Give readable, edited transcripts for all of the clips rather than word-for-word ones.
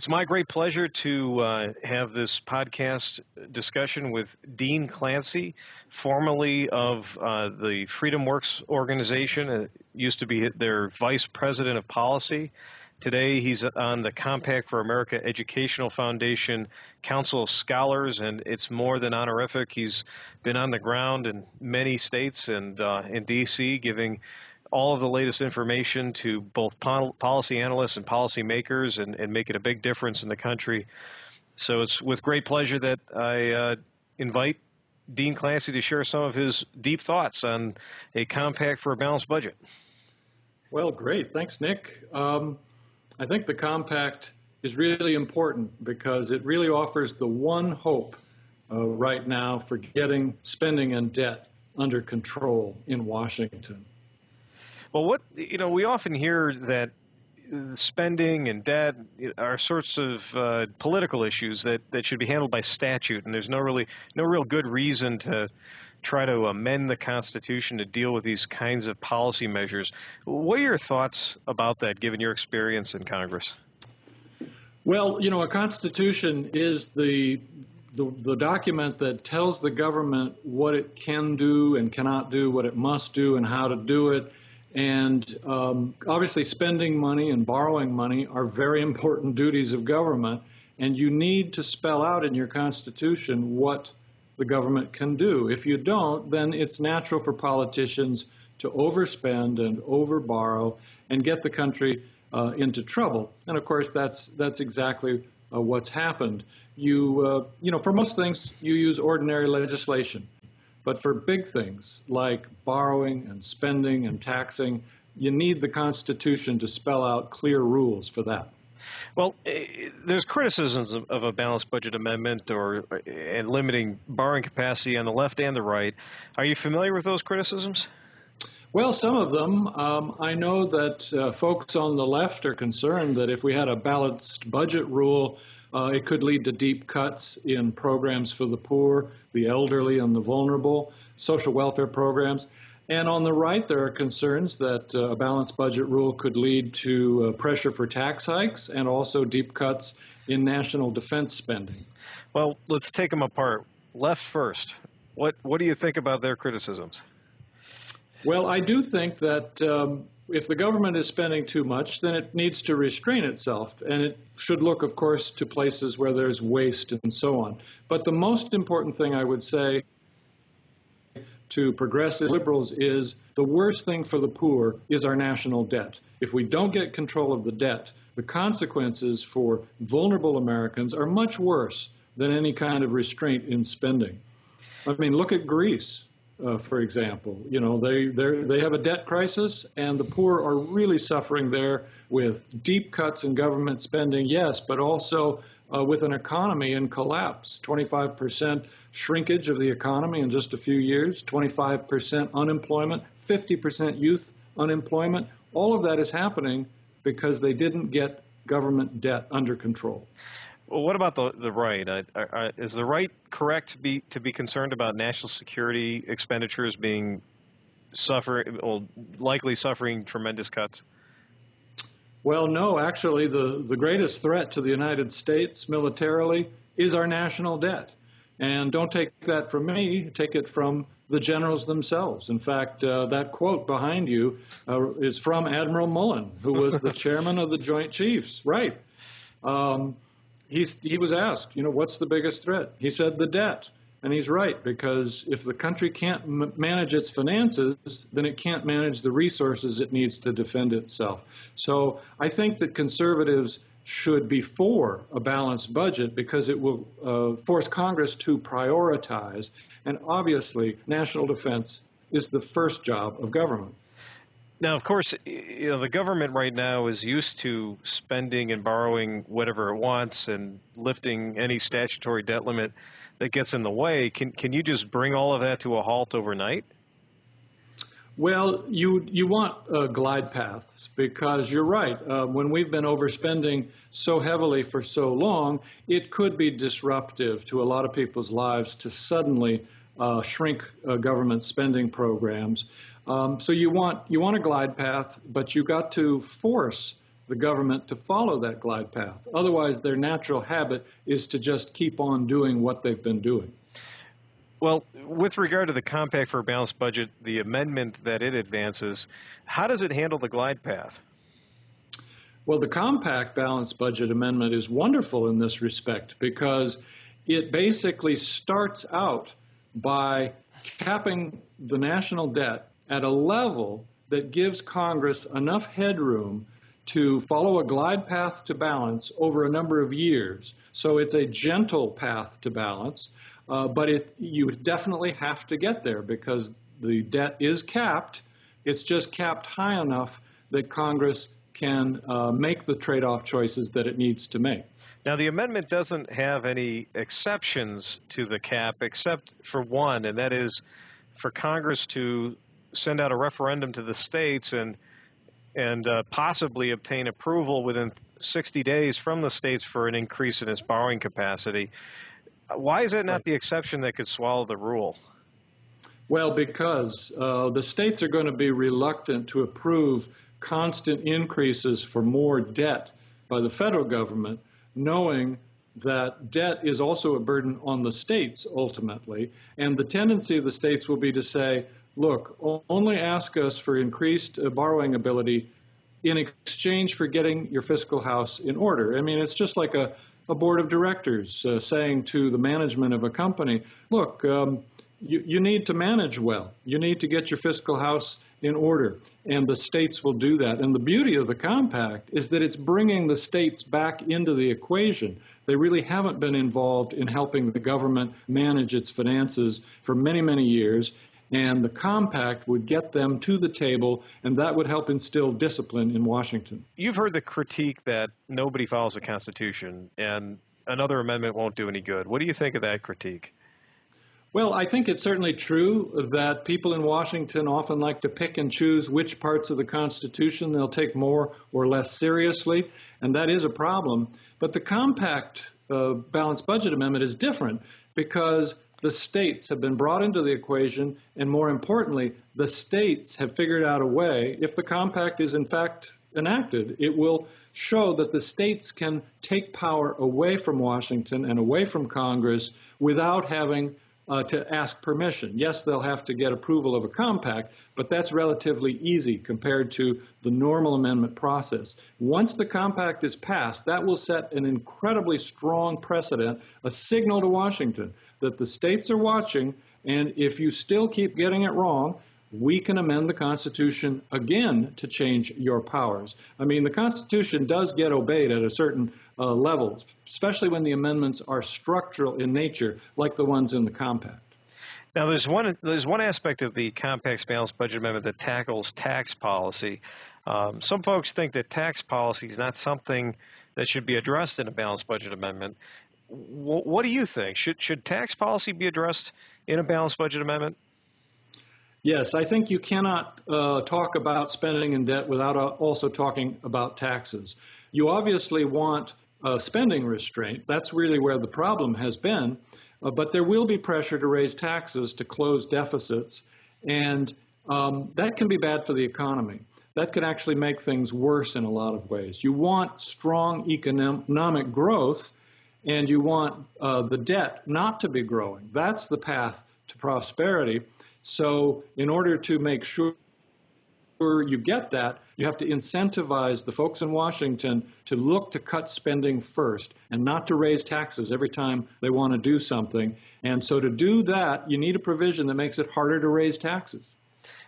It's my great pleasure to have this podcast discussion with Dean Clancy, formerly of the Freedom Works organization. Used to be their vice president of policy. Today, he's on the Compact for America Educational Foundation Council of Scholars, and it's more than honorific. He's been on the ground in many states and in D.C., giving all of the latest information to both policy analysts and policymakers and make it a big difference in the country. So it's with great pleasure that I invite Dean Clancy to share some of his deep thoughts on a compact for a balanced budget. Well, great. Thanks, Nick. I think the compact is really important because it really offers the one hope right now for getting spending and debt under control in Washington. Well, we often hear that spending and debt are sorts of political issues that should be handled by statute, and there's no real good reason to try to amend the Constitution to deal with these kinds of policy measures. What are your thoughts about that, given your experience in Congress? Well, a Constitution is the document that tells the government what it can do and cannot do, what it must do and how to do it. And obviously spending money and borrowing money are very important duties of government, and you need to spell out in your Constitution what the government can do. If you don't, then it's natural for politicians to overspend and overborrow and get the country into trouble. And of course, that's exactly what's happened. For most things, you use ordinary legislation. But for big things like borrowing and spending and taxing, you need the Constitution to spell out clear rules for that. Well, there's criticisms of a balanced budget amendment and limiting borrowing capacity on the left and the right. Are you familiar with those criticisms? Well, some of them. I know that folks on the left are concerned that if we had a balanced budget rule, it could lead to deep cuts in programs for the poor, the elderly, and the vulnerable, social welfare programs. And on the right, there are concerns that a balanced budget rule could lead to pressure for tax hikes and also deep cuts in national defense spending. Well, let's take them apart. Left first. What do you think about their criticisms? Well, I do think that if the government is spending too much, then it needs to restrain itself. And it should look, of course, to places where there's waste and so on. But the most important thing I would say to progressive liberals is the worst thing for the poor is our national debt. If we don't get control of the debt, the consequences for vulnerable Americans are much worse than any kind of restraint in spending. I mean, look at Greece. For example, they have a debt crisis, and the poor are really suffering there with deep cuts in government spending, yes, but also with an economy in collapse. 25% shrinkage of the economy in just a few years, 25% unemployment, 50% youth unemployment. All of that is happening because they didn't get government debt under control. Well, what about the right? Is the right correct to be concerned about national security expenditures likely suffering tremendous cuts? Well, no, actually, the greatest threat to the United States militarily is our national debt. And don't take that from me, take it from the generals themselves. In fact, that quote behind you is from Admiral Mullen, who was the chairman of the Joint Chiefs. Right. He was asked, what's the biggest threat? He said the debt. And he's right, because if the country can't manage its finances, then it can't manage the resources it needs to defend itself. So I think that conservatives should be for a balanced budget because it will force Congress to prioritize. And obviously, national defense is the first job of government. Now, of course, the government right now is used to spending and borrowing whatever it wants and lifting any statutory debt limit that gets in the way. Can you just bring all of that to a halt overnight? Well, you want glide paths because you're right. When we've been overspending so heavily for so long, it could be disruptive to a lot of people's lives to suddenly shrink government spending programs. So you want a glide path, but you got to force the government to follow that glide path. Otherwise, their natural habit is to just keep on doing what they've been doing. Well, with regard to the Compact for a Balanced Budget, the amendment that it advances, how does it handle the glide path? Well, the Compact Balanced Budget Amendment is wonderful in this respect because it basically starts out by capping the national debt at a level that gives Congress enough headroom to follow a glide path to balance over a number of years. So it's a gentle path to balance, but you definitely have to get there because the debt is capped. It's just capped high enough that Congress can make the trade-off choices that it needs to make. Now, the amendment doesn't have any exceptions to the cap except for one, and that is for Congress to send out a referendum to the states and possibly obtain approval within 60 days from the states for an increase in its borrowing capacity. Why is that not the exception that could swallow the rule? Well, because the states are going to be reluctant to approve constant increases for more debt by the federal government, knowing that debt is also a burden on the states ultimately. And the tendency of the states will be to say, look, only ask us for increased borrowing ability in exchange for getting your fiscal house in order. I mean, it's just like a board of directors saying to the management of a company, look, you need to manage well. You need to get your fiscal house in order, and the states will do that. And the beauty of the compact is that it's bringing the states back into the equation. They really haven't been involved in helping the government manage its finances for many, many years, and the compact would get them to the table, and that would help instill discipline in Washington. You've heard the critique that nobody follows the Constitution, and another amendment won't do any good. What do you think of that critique? Well, I think it's certainly true that people in Washington often like to pick and choose which parts of the Constitution they'll take more or less seriously, and that is a problem. But the Compact Balanced Budget Amendment is different because the states have been brought into the equation, and more importantly, the states have figured out a way, if the Compact is in fact enacted, it will show that the states can take power away from Washington and away from Congress without having to ask permission. Yes, they'll have to get approval of a compact, but that's relatively easy compared to the normal amendment process. Once the compact is passed, that will set an incredibly strong precedent, a signal to Washington that the states are watching, and if you still keep getting it wrong, we can amend the Constitution again to change your powers. I mean, the Constitution does get obeyed at a certain level, especially when the amendments are structural in nature, like the ones in the Compact. Now, there's one aspect of the Compact's Balanced Budget Amendment that tackles tax policy. Some folks think that tax policy is not something that should be addressed in a Balanced Budget Amendment. What do you think? Should tax policy be addressed in a Balanced Budget Amendment? Yes, I think you cannot talk about spending and debt without also talking about taxes. You obviously want spending restraint. That's really where the problem has been. But there will be pressure to raise taxes to close deficits, and that can be bad for the economy. That could actually make things worse in a lot of ways. You want strong economic growth, and you want the debt not to be growing. That's the path to prosperity. So in order to make sure you get that, you have to incentivize the folks in Washington to look to cut spending first and not to raise taxes every time they want to do something. And so to do that, you need a provision that makes it harder to raise taxes.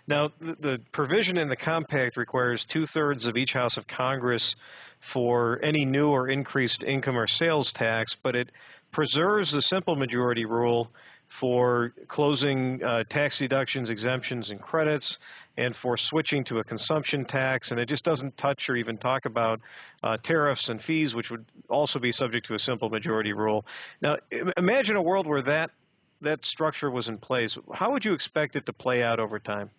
Now, the provision in the compact requires 2/3 of each House of Congress for any new or increased income or sales tax, but it preserves the simple majority rule for closing tax deductions, exemptions, and credits, and for switching to a consumption tax, and it just doesn't touch or even talk about tariffs and fees, which would also be subject to a simple majority rule. Now, imagine a world where that structure was in place. How would you expect it to play out over time?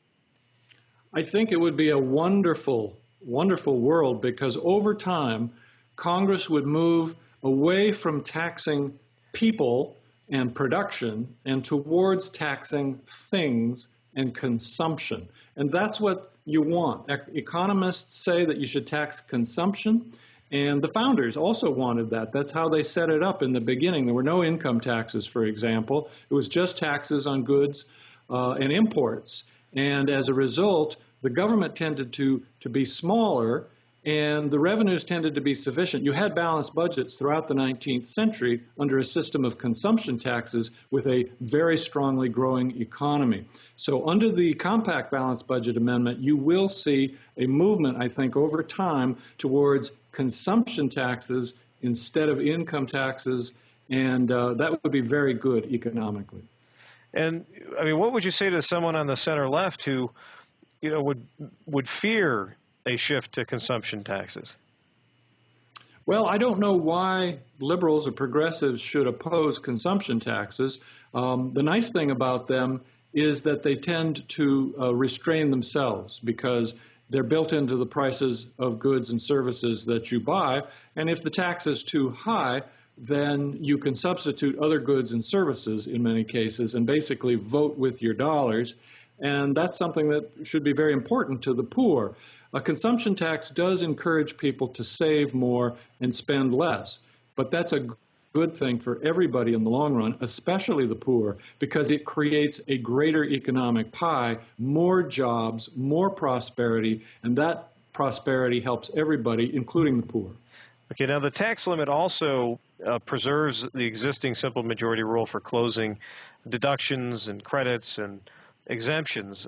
I think it would be a wonderful, wonderful world because over time, Congress would move away from taxing people and production and towards taxing things and consumption. And that's what you want. Economists say that you should tax consumption, and the founders also wanted that. That's how they set it up in the beginning. There were no income taxes, for example. It was just taxes on goods and imports. And as a result, the government tended to be smaller, and the revenues tended to be sufficient. You had balanced budgets throughout the 19th century under a system of consumption taxes with a very strongly growing economy. So under the Compact Balanced Budget Amendment, you will see a movement, I think, over time towards consumption taxes instead of income taxes, and that would be very good economically. And I mean, what would you say to someone on the center left who, would fear a shift to consumption taxes? Well, I don't know why liberals or progressives should oppose consumption taxes. The nice thing about them is that they tend to restrain themselves because they're built into the prices of goods and services that you buy. And if the tax is too high, then you can substitute other goods and services in many cases and basically vote with your dollars. And that's something that should be very important to the poor. A consumption tax does encourage people to save more and spend less, but that's a good thing for everybody in the long run, especially the poor, because it creates a greater economic pie, more jobs, more prosperity, and that prosperity helps everybody, including the poor. Okay, now the tax limit also preserves the existing simple majority rule for closing deductions and credits and exemptions.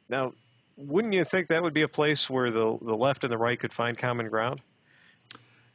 Now, wouldn't you think that would be a place where the left and the right could find common ground?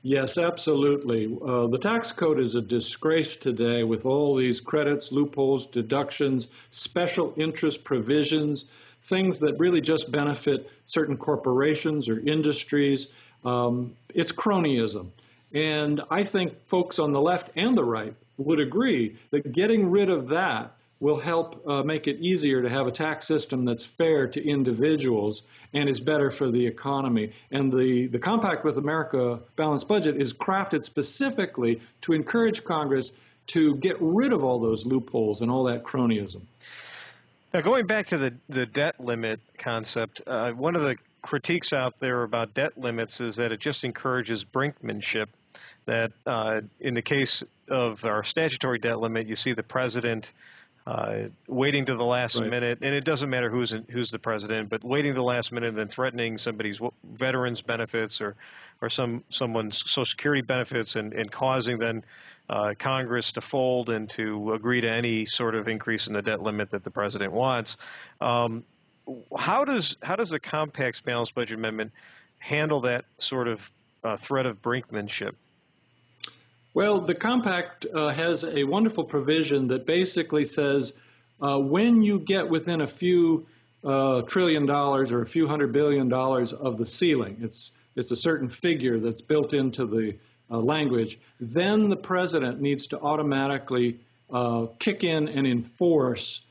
Yes, absolutely. The tax code is a disgrace today with all these credits, loopholes, deductions, special interest provisions, things that really just benefit certain corporations or industries. It's cronyism. And I think folks on the left and the right would agree that getting rid of that will help make it easier to have a tax system that's fair to individuals and is better for the economy. And the Compact with America Balanced Budget is crafted specifically to encourage Congress to get rid of all those loopholes and all that cronyism. Now, going back to the debt limit concept, one of the critiques out there about debt limits is that it just encourages brinkmanship, that in the case of our statutory debt limit, you see the president waiting to the last minute, and it doesn't matter who's the president, but waiting to the last minute and then threatening somebody's veterans benefits or someone's Social Security benefits and causing then Congress to fold and to agree to any sort of increase in the debt limit that the president wants. How does the Compact's Balanced Budget Amendment handle that sort of threat of brinkmanship? Well, the Compact has a wonderful provision that basically says when you get within a few $1 trillion or a few $100 billion of the ceiling, it's a certain figure that's built into the language, then the president needs to automatically kick in and enforce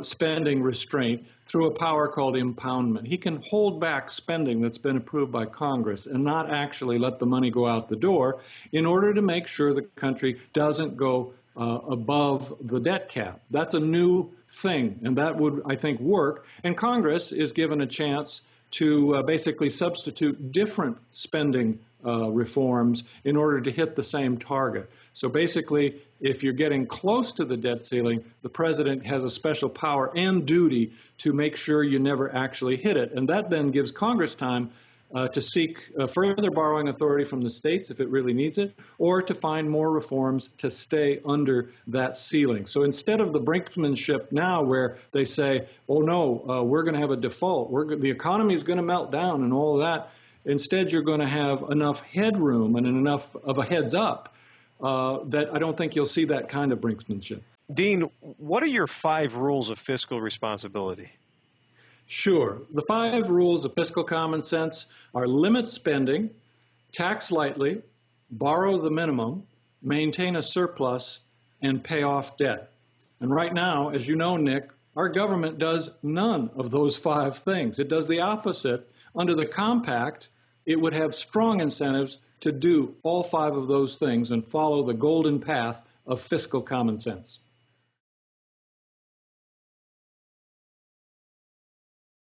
spending restraint through a power called impoundment. He can hold back spending that's been approved by Congress and not actually let the money go out the door in order to make sure the country doesn't go above the debt cap. That's a new thing, and that would, I think, work. And Congress is given a chance to basically substitute different spending reforms in order to hit the same target. So basically, if you're getting close to the debt ceiling, the president has a special power and duty to make sure you never actually hit it. And that then gives Congress time to seek further borrowing authority from the states if it really needs it, or to find more reforms to stay under that ceiling. So instead of the brinkmanship now where they say, oh no, we're going to have a default, the economy is going to melt down and all of that, instead you're going to have enough headroom and enough of a heads up that I don't think you'll see that kind of brinkmanship. Dean, what are your 5 rules of fiscal responsibility? Sure. The 5 rules of fiscal common sense are limit spending, tax lightly, borrow the minimum, maintain a surplus, and pay off debt. And right now, as you know, Nick, our government does none of those 5 things. It does the opposite. Under the Compact, it would have strong incentives to do all 5 of those things and follow the golden path of fiscal common sense.